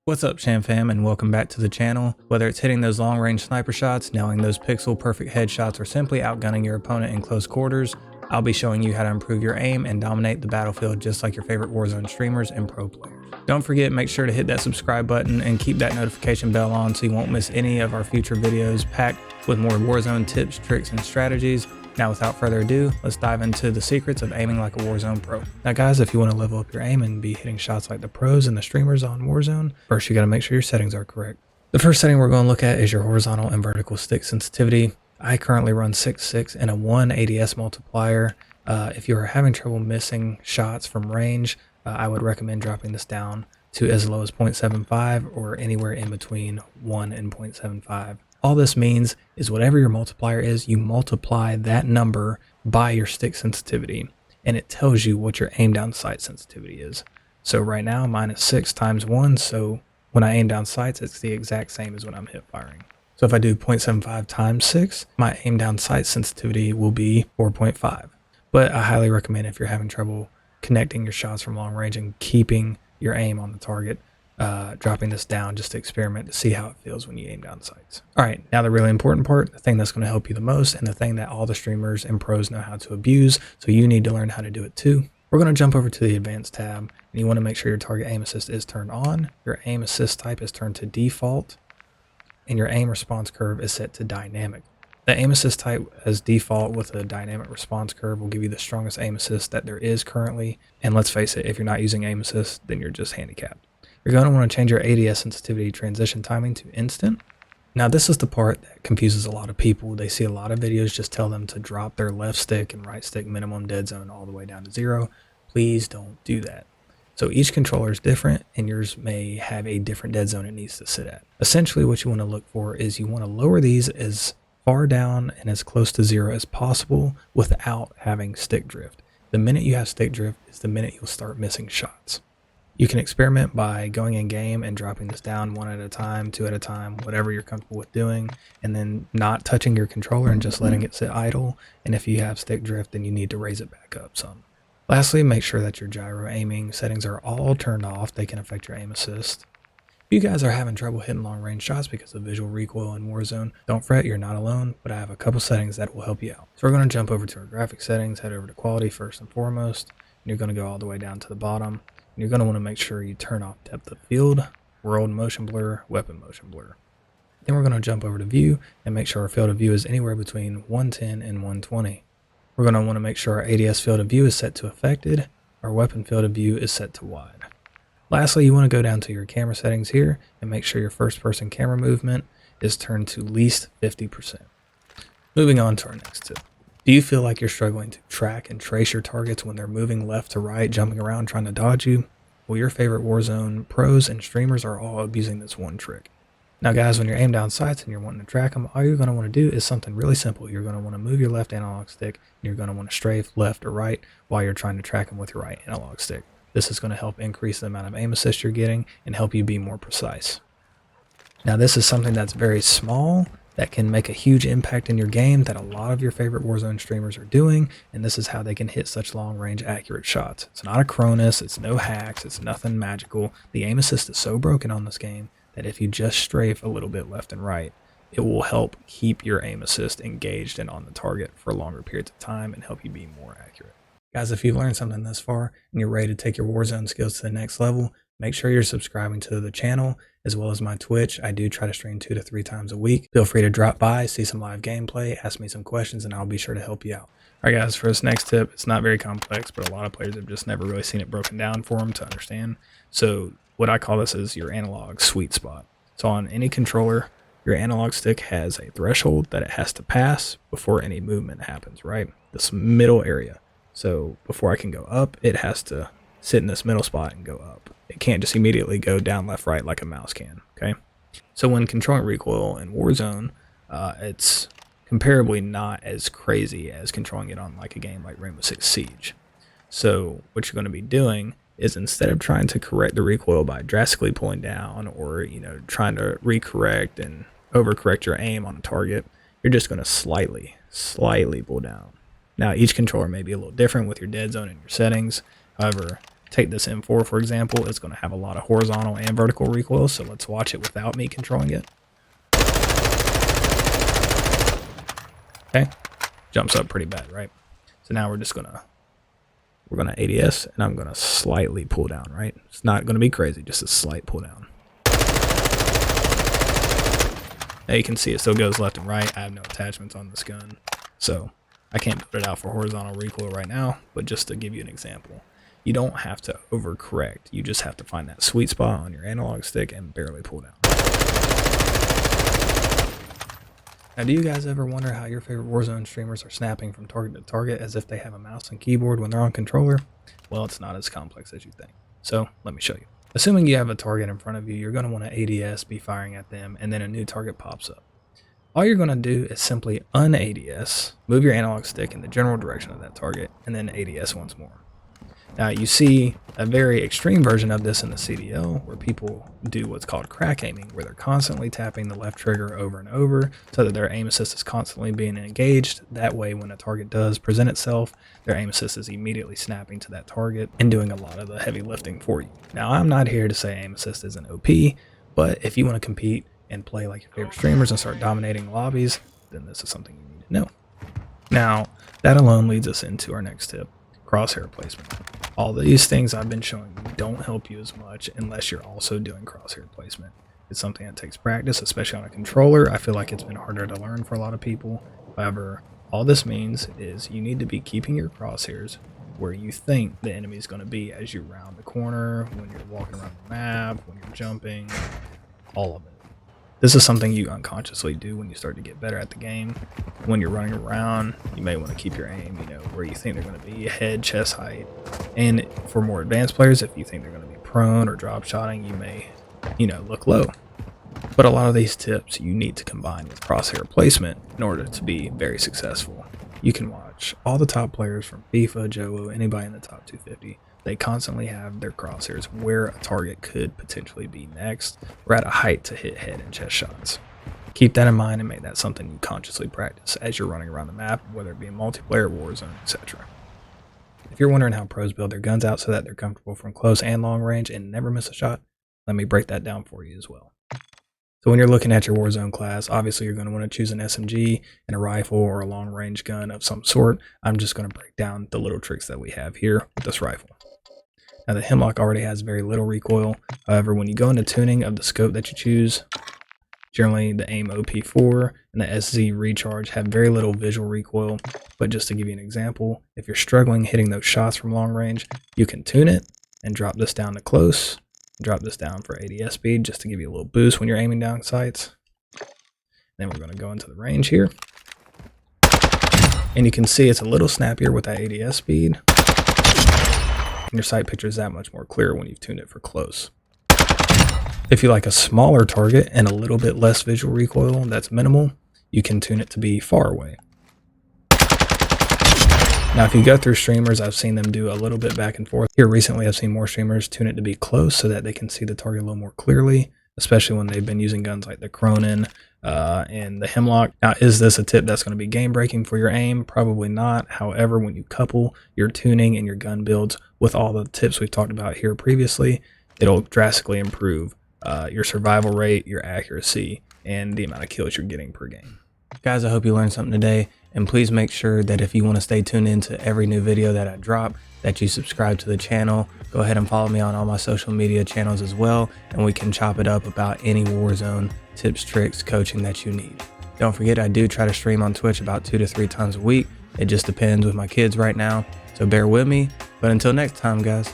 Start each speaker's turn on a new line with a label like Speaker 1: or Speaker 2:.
Speaker 1: What's up, Sham fam, and welcome back to the channel. Whether it's hitting those long-range sniper shots, nailing those pixel-perfect headshots, or simply outgunning your opponent in close quarters, I'll be showing you how to improve your aim and dominate the battlefield just like your favorite Warzone streamers and pro players. Don't forget, make sure to hit that subscribe button and keep that notification bell on so you won't miss any of our future videos packed with more Warzone tips, tricks, and strategies. Now, without further ado, let's dive into the secrets of aiming like a Warzone pro. Now guys, if you want to level up your aim and be hitting shots like the pros and the streamers on Warzone, first you got to make sure your settings are correct. The first setting we're going to look at is your horizontal and vertical stick sensitivity. I currently run 6.6 and a 1 ADS multiplier. If you are having trouble missing shots from range, I would recommend dropping this down to as low as 0.75 or anywhere in between 1 and 0.75. All this means is whatever your multiplier is, you multiply that number by your stick sensitivity, and it tells you what your aim down sight sensitivity is. So right now mine is 6 times 1, so when I aim down sights, it's the exact same as when I'm hip firing. So if I do 0.75 times 6, my aim down sight sensitivity will be 4.5. But I highly recommend, if you're having trouble connecting your shots from long range and keeping your aim on the target, dropping this down just to experiment to see how it feels when you aim down sights. Alright, now the really important part, the thing that's going to help you the most, and the thing that all the streamers and pros know how to abuse, so you need to learn how to do it too. We're going to jump over to the advanced tab, and you want to make sure your target aim assist is turned on, your aim assist type is turned to default, and your aim response curve is set to dynamic. The aim assist type as default with a dynamic response curve will give you the strongest aim assist that there is currently, and let's face it, if you're not using aim assist, then you're just handicapped. You're going to want to change your ADS sensitivity transition timing to instant. Now this is the part that confuses a lot of people. They see a lot of videos just tell them to drop their left stick and right stick minimum dead zone all the way down to 0. Please don't do that. So each controller is different, and yours may have a different dead zone it needs to sit at. Essentially what you want to look for is you want to lower these as far down and as close to 0 as possible without having stick drift. The minute you have stick drift is the minute you'll start missing shots. You can experiment by going in game and dropping this down 1 at a time, 2 at a time, whatever you're comfortable with doing, and then not touching your controller and just letting it sit idle. And if you have stick drift, then you need to raise it back up some. Lastly, make sure that your gyro aiming settings are all turned off. They can affect your aim assist. If you guys are having trouble hitting long range shots because of visual recoil in Warzone, don't fret, you're not alone, but I have a couple settings that will help you out. So we're going to jump over to our graphic settings, head over to quality first and foremost, and you're going to go all the way down to the bottom. You're going to want to make sure you turn off depth of field, world motion blur, weapon motion blur. Then we're going to jump over to view and make sure our field of view is anywhere between 110 and 120. We're going to want to make sure our ADS field of view is set to affected, our weapon field of view is set to wide. Lastly, you want to go down to your camera settings here and make sure your first person camera movement is turned to least 50%. Moving on to our next tip. Do you feel like you're struggling to track and trace your targets when they're moving left to right, jumping around trying to dodge you? Well, your favorite Warzone pros and streamers are all abusing this one trick. Now guys, when you're aimed down sights and you're wanting to track them, all you're going to want to do is something really simple. You're going to want to move your left analog stick, and you're going to want to strafe left or right while you're trying to track them with your right analog stick. This is going to help increase the amount of aim assist you're getting and help you be more precise. Now this is something that's very small, that can make a huge impact in your game that a lot of your favorite Warzone streamers are doing, and this is how they can hit such long range accurate shots. It's not a Cronus, it's no hacks, it's nothing magical. The aim assist is so broken on this game that if you just strafe a little bit left and right, it will help keep your aim assist engaged and on the target for longer periods of time and help you be more accurate. Guys, if you've learned something thus far and you're ready to take your Warzone skills to the next level, make sure you're subscribing to the channel as well as my Twitch. I do try to stream 2 to 3 times a week. Feel free to drop by, see some live gameplay, ask me some questions, and I'll be sure to help you out. All right, guys, for this next tip, it's not very complex, but a lot of players have just never really seen it broken down for them to understand. So what I call this is your analog sweet spot. So on any controller, your analog stick has a threshold that it has to pass before any movement happens, right? This middle area. So before I can go up, it has to sit in this middle spot and go up. It can't just immediately go down, left, right like a mouse can, okay? So when controlling recoil in Warzone, it's comparably not as crazy as controlling it on like a game like Rainbow Six Siege. So what you're going to be doing is, instead of trying to correct the recoil by drastically pulling down or, trying to recorrect and overcorrect your aim on a target, you're just going to slightly pull down. Now, each controller may be a little different with your dead zone and your settings. However, Take this M4 for example, it's going to have a lot of horizontal and vertical recoil, so let's watch it without me controlling it. Okay, jumps up pretty bad, right? So now we're gonna ADS, and I'm gonna slightly pull down, right? It's not gonna be crazy, just a slight pull down. Now you can see it still goes left and right. I have no attachments on this gun, so I can't build it out for horizontal recoil right now, but just to give you an example, you don't have to overcorrect. You just have to find that sweet spot on your analog stick and barely pull down. Now, do you guys ever wonder how your favorite Warzone streamers are snapping from target to target as if they have a mouse and keyboard when they're on controller? Well, it's not as complex as you think. So let me show you. Assuming you have a target in front of you, you're going to want to ADS, be firing at them, and then a new target pops up. All you're going to do is simply un-ADS, move your analog stick in the general direction of that target, and then ADS once more. Now you see a very extreme version of this in the CDL where people do what's called crack aiming, where they're constantly tapping the left trigger over and over so that their aim assist is constantly being engaged. That way when a target does present itself, their aim assist is immediately snapping to that target and doing a lot of the heavy lifting for you. Now I'm not here to say aim assist isn't OP, but if you want to compete and play like your favorite streamers and start dominating lobbies, then this is something you need to know. Now that alone leads us into our next tip, crosshair placement. All these things I've been showing you don't help you as much unless you're also doing crosshair placement. It's something that takes practice, especially on a controller. I feel like it's been harder to learn for a lot of people. However, all this means is you need to be keeping your crosshairs where you think the enemy is going to be as you round the corner, when you're walking around the map, when you're jumping, all of it. This is something you unconsciously do when you start to get better at the game. When you're running around, you may want to keep your aim, where you think they're going to be, head, chest height. And for more advanced players, if you think they're going to be prone or drop shotting, you may, look low. But a lot of these tips you need to combine with crosshair placement in order to be very successful. You can watch all the top players from FIFA, JOO, anybody in the top 250. They constantly have their crosshairs where a target could potentially be next, or at a height to hit head and chest shots. Keep that in mind and make that something you consciously practice as you're running around the map, whether it be in multiplayer, Warzone, etc. If you're wondering how pros build their guns out so that they're comfortable from close and long range and never miss a shot, let me break that down for you as well. So when you're looking at your Warzone class, obviously you're going to want to choose an SMG and a rifle or a long range gun of some sort. I'm just going to break down the little tricks that we have here with this rifle. Now the Hemlock already has very little recoil. However, when you go into tuning of the scope that you choose, generally the AIM OP4 and the SZ Recharge have very little visual recoil. But just to give you an example, if you're struggling hitting those shots from long range, you can tune it and drop this down to close, drop this down for ADS speed just to give you a little boost when you're aiming down sights. Then we're going to go into the range here. And you can see it's a little snappier with that ADS speed. And your sight picture is that much more clear when you've tuned it for close. If you like a smaller target and a little bit less visual recoil that's minimal, you can tune it to be far away. Now if you go through streamers, I've seen them do a little bit back and forth. Here recently I've seen more streamers tune it to be close so that they can see the target a little more clearly, especially when they've been using guns like the Cronin and the Hemlock. Now, is this a tip that's going to be game breaking for your aim? Probably not. However, when you couple your tuning and your gun builds with all the tips we've talked about here previously, it'll drastically improve your survival rate, your accuracy, and the amount of kills you're getting per game. Guys, I hope you learned something today, and please make sure that if you want to stay tuned into every new video that I drop, that you subscribe to the channel. Go ahead and follow me on all my social media channels as well, and we can chop it up about any Warzone tips, tricks, coaching that you need. Don't forget, I do try to stream on Twitch about 2 to 3 times a week. It just depends with my kids right now, so bear with me. But until next time, guys.